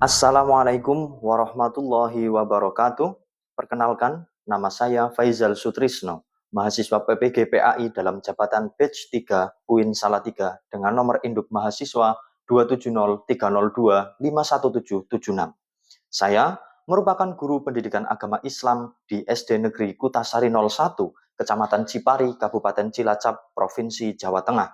Assalamualaikum warahmatullahi wabarakatuh. Perkenalkan, nama saya Faizal Sutrisno, mahasiswa PPG PAI dalam jabatan Batch 3 UIN Salatiga dengan nomor induk mahasiswa 27030251776. Saya merupakan guru pendidikan agama Islam di SD Negeri Kutasari 01, Kecamatan Cipari, Kabupaten Cilacap, Provinsi Jawa Tengah.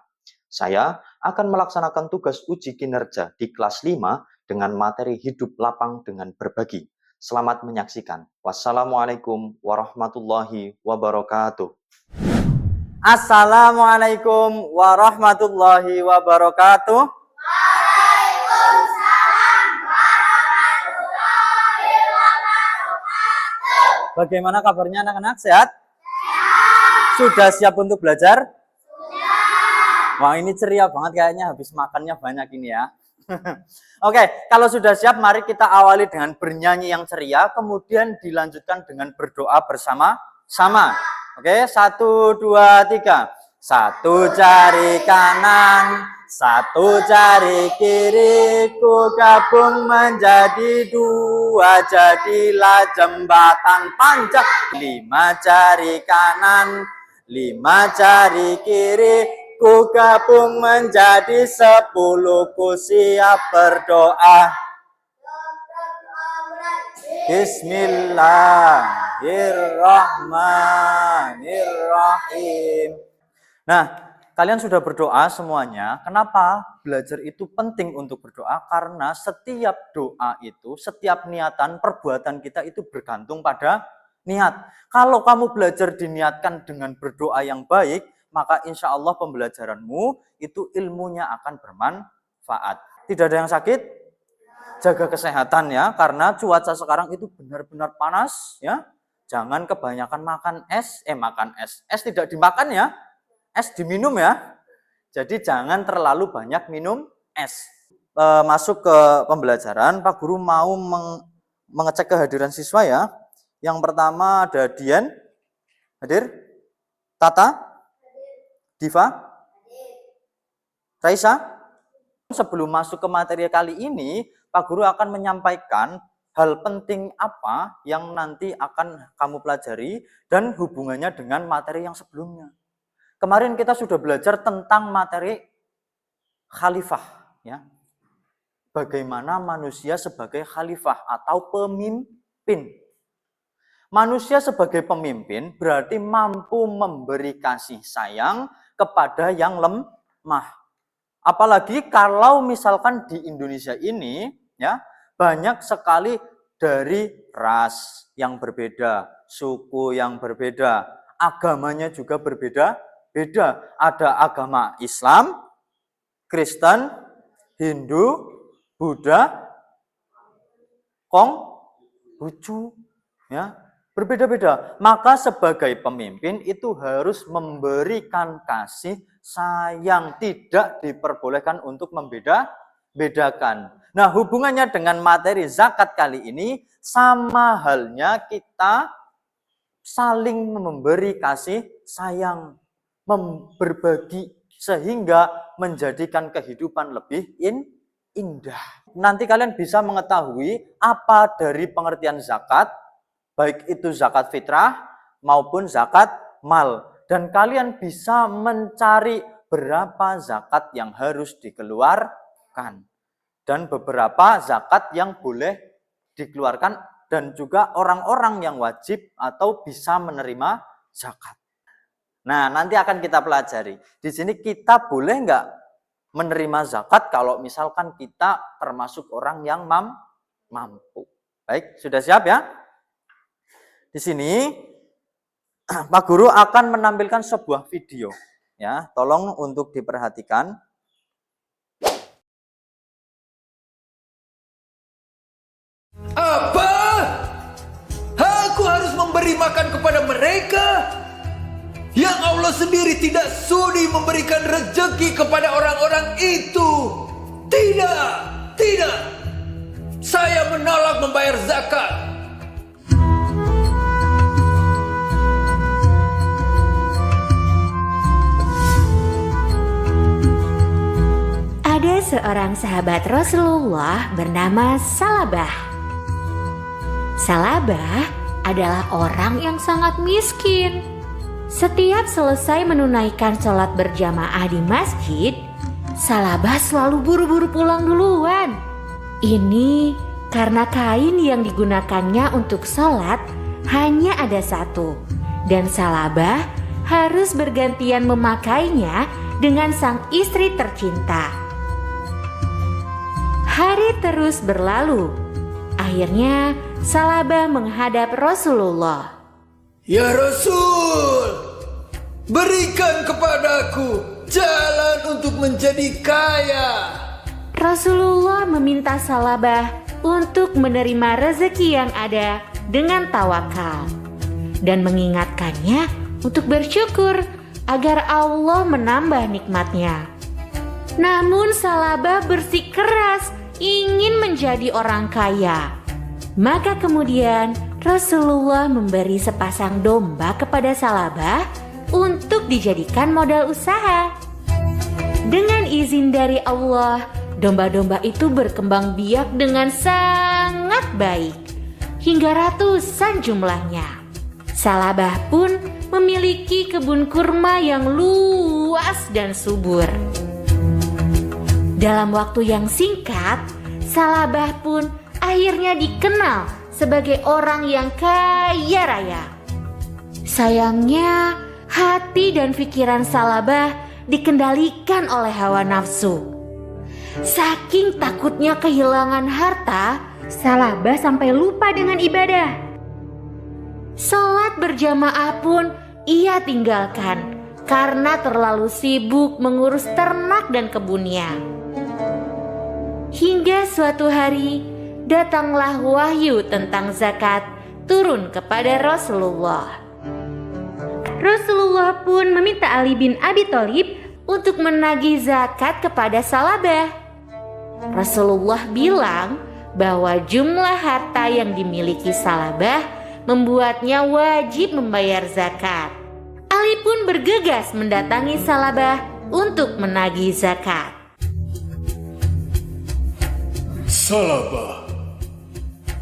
Saya akan melaksanakan tugas uji kinerja di kelas 5 dengan materi hidup lapang dengan berbagi. Selamat menyaksikan. Wassalamualaikum warahmatullahi wabarakatuh. Assalamualaikum warahmatullahi wabarakatuh. Waalaikumsalam warahmatullahi wabarakatuh. Bagaimana kabarnya anak-anak? Sehat? Sudah siap untuk belajar? Wah, ini ceria banget kayaknya, habis makannya banyak ini ya. Oke, kalau sudah siap, mari kita awali dengan bernyanyi yang ceria, kemudian dilanjutkan dengan berdoa bersama-sama. Oke, 1, 2, 3. Satu jari kanan, satu jari kiri, ku gabung menjadi 2, jadilah jembatan panjang. 5 jari kanan, 5 jari kiri, ku gabung menjadi 10, ku siap berdoa. Bismillahirrahmanirrahim. Nah, kalian sudah berdoa semuanya. Kenapa belajar itu penting untuk berdoa? Karena setiap doa itu, setiap niatan, perbuatan kita itu bergantung pada niat. Kalau kamu belajar diniatkan dengan berdoa yang baik, maka insya Allah pembelajaranmu itu ilmunya akan bermanfaat. Tidak ada yang sakit? Jaga kesehatan ya, karena cuaca sekarang itu benar-benar panas ya. Jangan kebanyakan makan es. Es tidak dimakan ya, es diminum ya. Jadi jangan terlalu banyak minum es. Masuk ke pembelajaran, Pak Guru mau mengecek kehadiran siswa ya. Yang pertama ada Dian, hadir? Tata? Diva? Raisa? Sebelum masuk ke materi kali ini, Pak Guru akan menyampaikan hal penting apa yang nanti akan kamu pelajari dan hubungannya dengan materi yang sebelumnya. Kemarin kita sudah belajar tentang materi khalifah, ya. Bagaimana manusia sebagai khalifah atau pemimpin. Manusia sebagai pemimpin berarti mampu memberi kasih sayang kepada yang lemah. Apalagi kalau misalkan di Indonesia ini ya, banyak sekali dari ras yang berbeda, suku yang berbeda, agamanya juga berbeda-beda. Ada agama Islam, Kristen, Hindu, Buddha, Konghucu, ya. Berbeda-beda. Maka sebagai pemimpin itu harus memberikan kasih sayang, tidak diperbolehkan untuk membeda-bedakan. Nah, hubungannya dengan materi zakat kali ini sama halnya kita saling memberi kasih sayang, berbagi sehingga menjadikan kehidupan lebih indah. Nanti kalian bisa mengetahui apa dari pengertian zakat, baik itu zakat fitrah maupun zakat mal. Dan kalian bisa mencari berapa zakat yang harus dikeluarkan. Dan beberapa zakat yang boleh dikeluarkan dan juga orang-orang yang wajib atau bisa menerima zakat. Nah, nanti akan kita pelajari. Di sini kita boleh nggak menerima zakat kalau misalkan kita termasuk orang yang mampu. Baik, sudah siap ya? Di sini Pak Guru akan menampilkan sebuah video ya, tolong untuk diperhatikan. Apa? Aku harus memberi makan kepada mereka? Yang Allah sendiri tidak sudi memberikan rezeki kepada orang-orang itu. Tidak, tidak. Saya menolak membayar zakat. seorang sahabat Rasulullah bernama Salabah. Salabah adalah orang yang sangat miskin. Setiap selesai menunaikan sholat berjamaah di masjid, Salabah selalu buru-buru pulang duluan. Ini karena kain yang digunakannya untuk sholat hanya ada satu, dan Salabah harus bergantian memakainya dengan sang istri tercinta. Hari terus berlalu. Akhirnya Salabah menghadap Rasulullah. Ya Rasul, berikan kepadaku jalan untuk menjadi kaya. Rasulullah meminta Salabah untuk menerima rezeki yang ada dengan tawakal dan mengingatkannya untuk bersyukur agar Allah menambah nikmatnya. Namun Salabah bersikeras ingin menjadi orang kaya. Maka kemudian Rasulullah memberi sepasang domba kepada Salabah untuk dijadikan modal usaha. Dengan izin dari Allah, domba-domba itu berkembang biak dengan sangat baik, hingga ratusan jumlahnya. Salabah pun memiliki kebun kurma yang luas dan subur. Dalam waktu yang singkat, Salabah pun akhirnya dikenal sebagai orang yang kaya raya. Sayangnya, hati dan pikiran Salabah dikendalikan oleh hawa nafsu. Saking takutnya kehilangan harta, Salabah sampai lupa dengan ibadah. Sholat berjamaah pun ia tinggalkan karena terlalu sibuk mengurus ternak dan kebunnya. Hingga suatu hari datanglah wahyu tentang zakat turun kepada Rasulullah. Rasulullah pun meminta Ali bin Abi Thalib untuk menagih zakat kepada Salabah. Rasulullah bilang bahwa jumlah harta yang dimiliki Salabah membuatnya wajib membayar zakat. Ali pun bergegas mendatangi Salabah untuk menagih zakat. Salabah,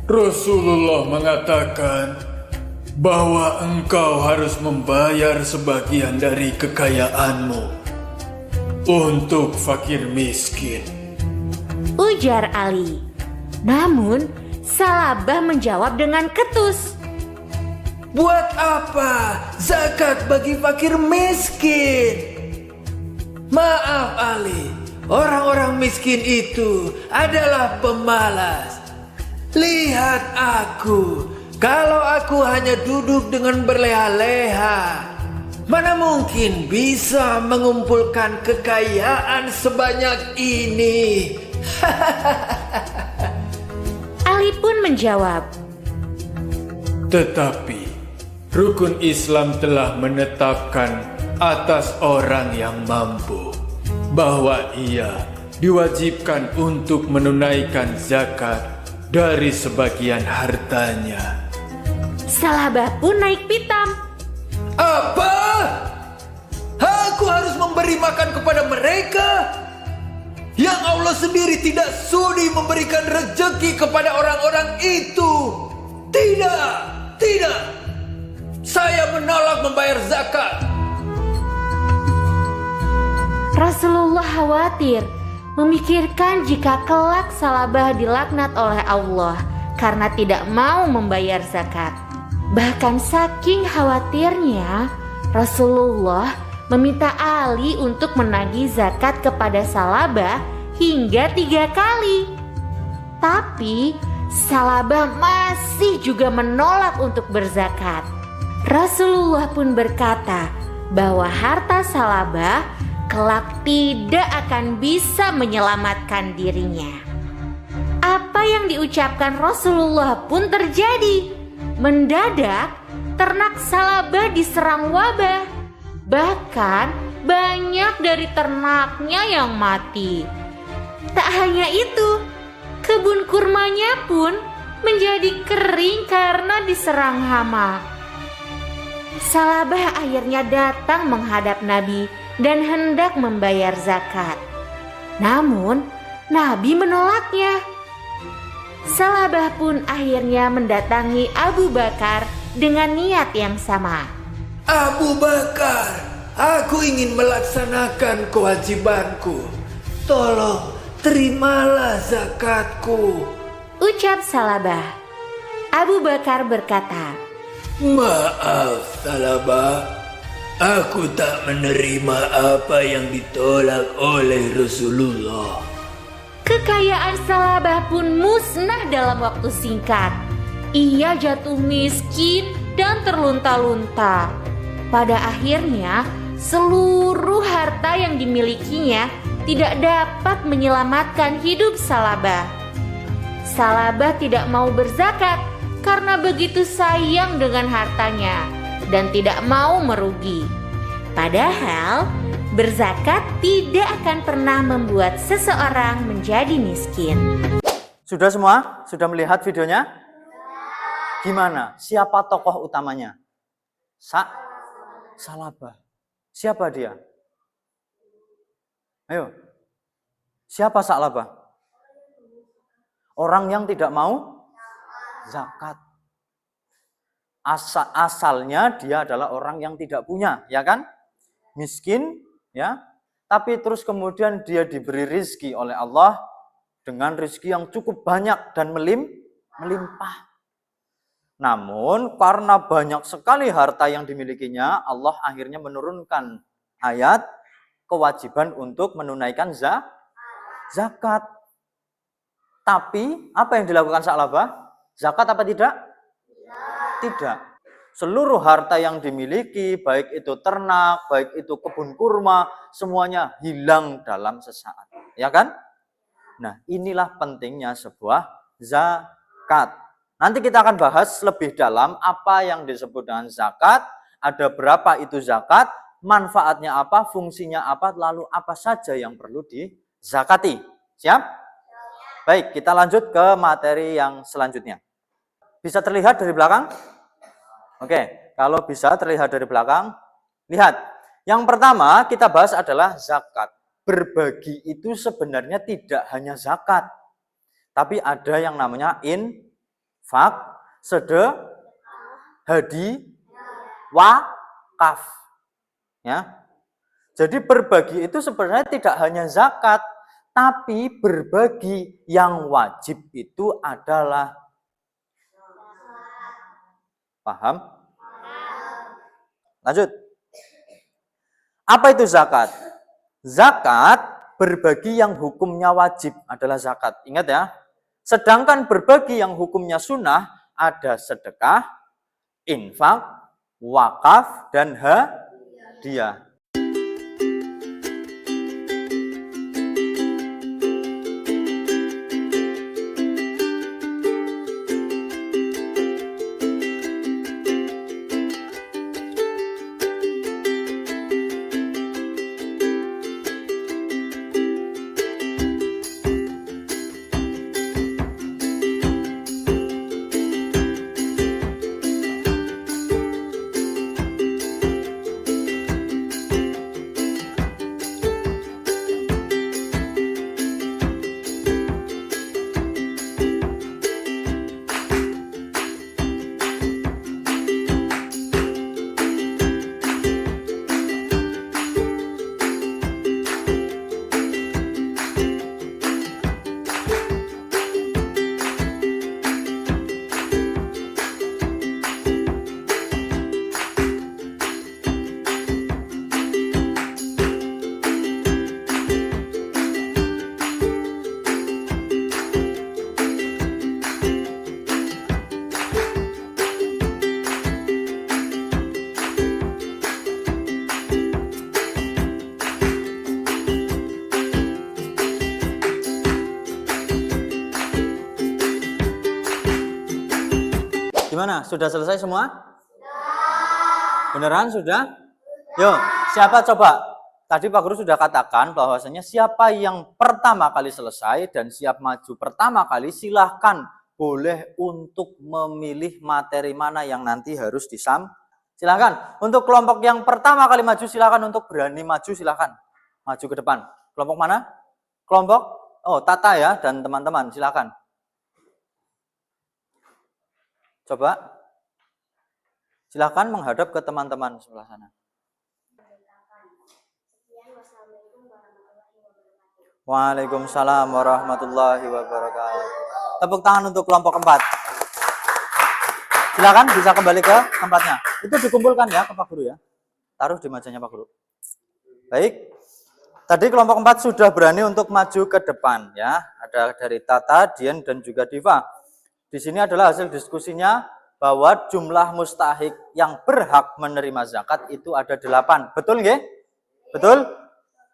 Rasulullah mengatakan bahwa engkau harus membayar sebagian dari kekayaanmu untuk fakir miskin, ujar Ali. Namun Salabah menjawab dengan ketus. Buat apa zakat bagi fakir miskin? Maaf Ali, orang-orang miskin itu adalah pemalas. Lihat aku, kalau aku hanya duduk dengan berleha-leha, mana mungkin bisa mengumpulkan kekayaan sebanyak ini? Ali pun menjawab, Tetapi rukun Islam telah menetapkan atas orang yang mampu bahwa ia diwajibkan untuk menunaikan zakat dari sebagian hartanya. Salabah pun naik pitam. Apa? Aku harus memberi makan kepada mereka yang Allah sendiri tidak sudi memberikan rezeki kepada orang-orang itu? Tidak, tidak. Saya menolak membayar zakat. Rasulullah khawatir memikirkan jika kelak Salabah dilaknat oleh Allah karena tidak mau membayar zakat. Bahkan saking khawatirnya, Rasulullah meminta Ali untuk menagih zakat kepada Salabah hingga 3 kali. Tapi Salabah masih juga menolak untuk berzakat. Rasulullah pun berkata bahwa harta Salabah kelak tidak akan bisa menyelamatkan dirinya. Apa yang diucapkan Rasulullah pun terjadi. Mendadak ternak Salabah diserang wabah. Bahkan banyak dari ternaknya yang mati. Tak hanya itu, kebun kurmanya pun menjadi kering karena diserang hama. Salabah akhirnya datang menghadap Nabi dan hendak membayar zakat. Namun Nabi menolaknya. Salabah pun akhirnya mendatangi Abu Bakar dengan niat yang sama. Abu Bakar, aku ingin melaksanakan kewajibanku. Tolong terimalah zakatku. Ucap Salabah. Abu Bakar berkata, Maaf Salabah, aku tak menerima apa yang ditolak oleh Rasulullah. kekayaan Salabah pun musnah dalam waktu singkat. Ia jatuh miskin dan terlunta-lunta. Pada akhirnya, seluruh harta yang dimilikinya tidak dapat menyelamatkan hidup Salabah. Salabah tidak mau berzakat karena begitu sayang dengan hartanya dan tidak mau merugi. Padahal berzakat tidak akan pernah membuat seseorang menjadi miskin. Sudah semua? Sudah melihat videonya? Gimana? Siapa tokoh utamanya? Salabah. Siapa dia? Ayo. Siapa Salabah? Orang yang tidak mau zakat. Asalnya dia adalah orang yang tidak punya, ya kan? Miskin, ya. Tapi terus kemudian dia diberi rizki oleh Allah dengan rizki yang cukup banyak dan melimpah. Namun karena banyak sekali harta yang dimilikinya, Allah akhirnya menurunkan ayat kewajiban untuk menunaikan zakat. Tapi apa yang dilakukan Salabah? Zakat apa tidak? Tidak. Seluruh harta yang dimiliki, baik itu ternak, baik itu kebun kurma, semuanya hilang dalam sesaat. Ya kan? Nah, inilah pentingnya sebuah zakat. Nanti kita akan bahas lebih dalam apa yang disebut dengan zakat, ada berapa itu zakat, manfaatnya apa, fungsinya apa, lalu apa saja yang perlu dizakati. Siap? Baik, kita lanjut ke materi yang selanjutnya. Bisa terlihat dari belakang? Oke, kalau bisa terlihat dari belakang, lihat. Yang pertama kita bahas adalah zakat. Berbagi itu sebenarnya tidak hanya zakat, tapi ada yang namanya infak, sedekah, hadi, wakaf. Ya. Jadi berbagi itu sebenarnya tidak hanya zakat, tapi berbagi yang wajib itu adalah paham? Lanjut. Apa itu zakat? Zakat berbagi yang hukumnya wajib adalah zakat. Ingat ya. Sedangkan berbagi yang hukumnya sunnah ada sedekah, infak, wakaf, dan hadiah. Gimana? Sudah selesai semua? Beneran sudah? Yuk, siapa coba? Tadi Pak Guru sudah katakan bahwasanya siapa yang pertama kali selesai dan siap maju pertama kali, silahkan boleh untuk memilih materi mana yang nanti harus silahkan. Untuk kelompok yang pertama kali maju, silahkan untuk berani maju, silahkan. Maju ke depan. Kelompok mana? Kelompok Oh, Tata ya dan teman-teman, silakan. Coba. Silakan menghadap ke teman-teman sebelah sana. Waalaikumsalam warahmatullahi wabarakatuh. Tepuk tangan untuk kelompok 4. Silakan bisa kembali ke tempatnya. Itu dikumpulkan ya ke Pak Guru ya. Taruh di mejanya Pak Guru. Baik. Tadi kelompok 4 sudah berani untuk maju ke depan ya. Ada dari Tata, Dian dan juga Diva. Di sini adalah hasil diskusinya bahwa jumlah mustahik yang berhak menerima zakat itu ada 8. Betul nggih? Betul?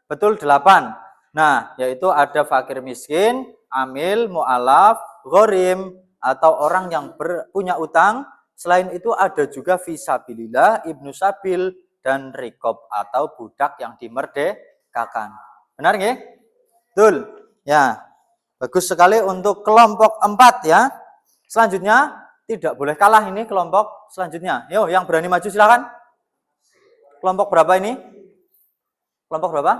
Betul 8. Nah, yaitu ada fakir miskin, amil, mu'alaf, ghorim, atau orang yang punya utang. Selain itu ada juga fisabilillah, ibnu sabil, dan rikob atau budak yang dimerdekakan. Benar nggih? Betul. Ya, bagus sekali untuk kelompok 4 ya. Selanjutnya, tidak boleh kalah ini kelompok selanjutnya. Yo, yang berani maju silakan. Kelompok berapa ini? Kelompok berapa?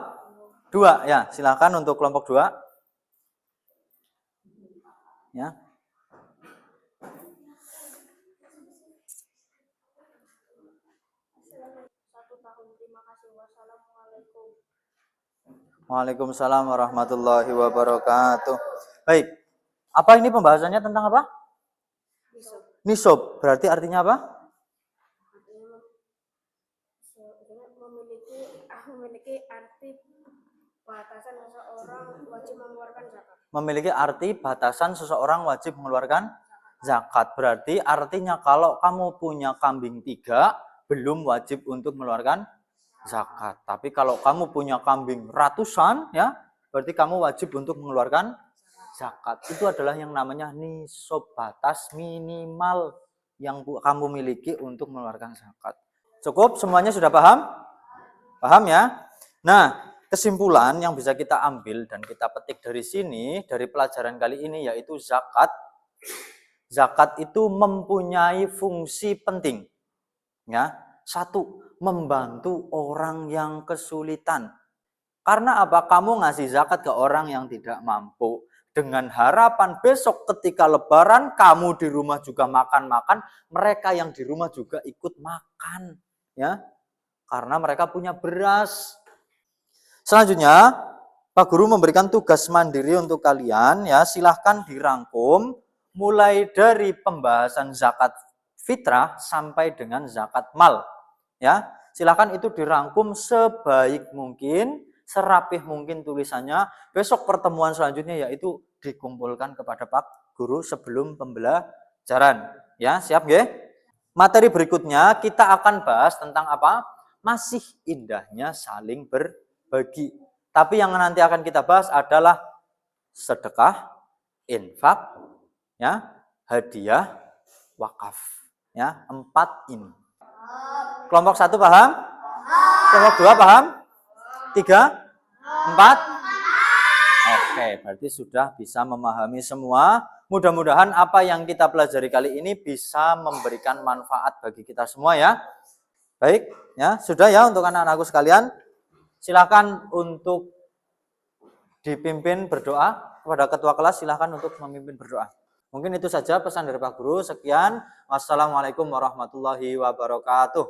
2 ya, silakan untuk kelompok 2. Ya. Waalaikumsalam warahmatullahi wabarakatuh. Baik. Apa ini pembahasannya tentang apa? Nisab. Berarti artinya apa? Memiliki arti batasan seseorang wajib mengeluarkan zakat. Memiliki arti batasan seseorang wajib mengeluarkan zakat. Berarti artinya kalau kamu punya kambing 3, belum wajib untuk mengeluarkan zakat. Tapi kalau kamu punya kambing ratusan, ya, berarti kamu wajib untuk mengeluarkan zakat. Itu adalah yang namanya nisab, batas minimal yang kamu miliki untuk mengeluarkan zakat. Cukup? Semuanya sudah paham? Paham ya? Nah, kesimpulan yang bisa kita ambil dan kita petik dari sini, dari pelajaran kali ini, yaitu zakat. Zakat itu mempunyai fungsi penting. Ya, 1, membantu orang yang kesulitan. Karena apa? Kamu ngasih zakat ke orang yang tidak mampu. Dengan harapan besok ketika lebaran, kamu di rumah juga makan-makan, mereka yang di rumah juga ikut makan. Ya, karena mereka punya beras. Selanjutnya, Pak Guru memberikan tugas mandiri untuk kalian. Ya, silahkan dirangkum mulai dari pembahasan zakat fitrah sampai dengan zakat mal. Ya, silakan itu dirangkum sebaik mungkin, serapih mungkin tulisannya. Besok pertemuan selanjutnya yaitu dikumpulkan kepada Pak Guru sebelum pembelajaran. Ya, siap nggih? Materi berikutnya kita akan bahas tentang apa? Masih indahnya saling berbagi. Tapi yang nanti akan kita bahas adalah sedekah, infak, ya, hadiah, wakaf. Ya, 4 ini. Kelompok 1 paham? Kelompok 2 paham? 3? 4? Oke, berarti sudah bisa memahami semua. Mudah-mudahan apa yang kita pelajari kali ini bisa memberikan manfaat bagi kita semua ya. Baik, ya, sudah ya untuk anak-anakku sekalian. Silakan untuk dipimpin berdoa. Kepada ketua kelas silakan untuk memimpin berdoa. Mungkin itu saja pesan dari Pak Guru. Sekian. Wassalamualaikum warahmatullahi wabarakatuh.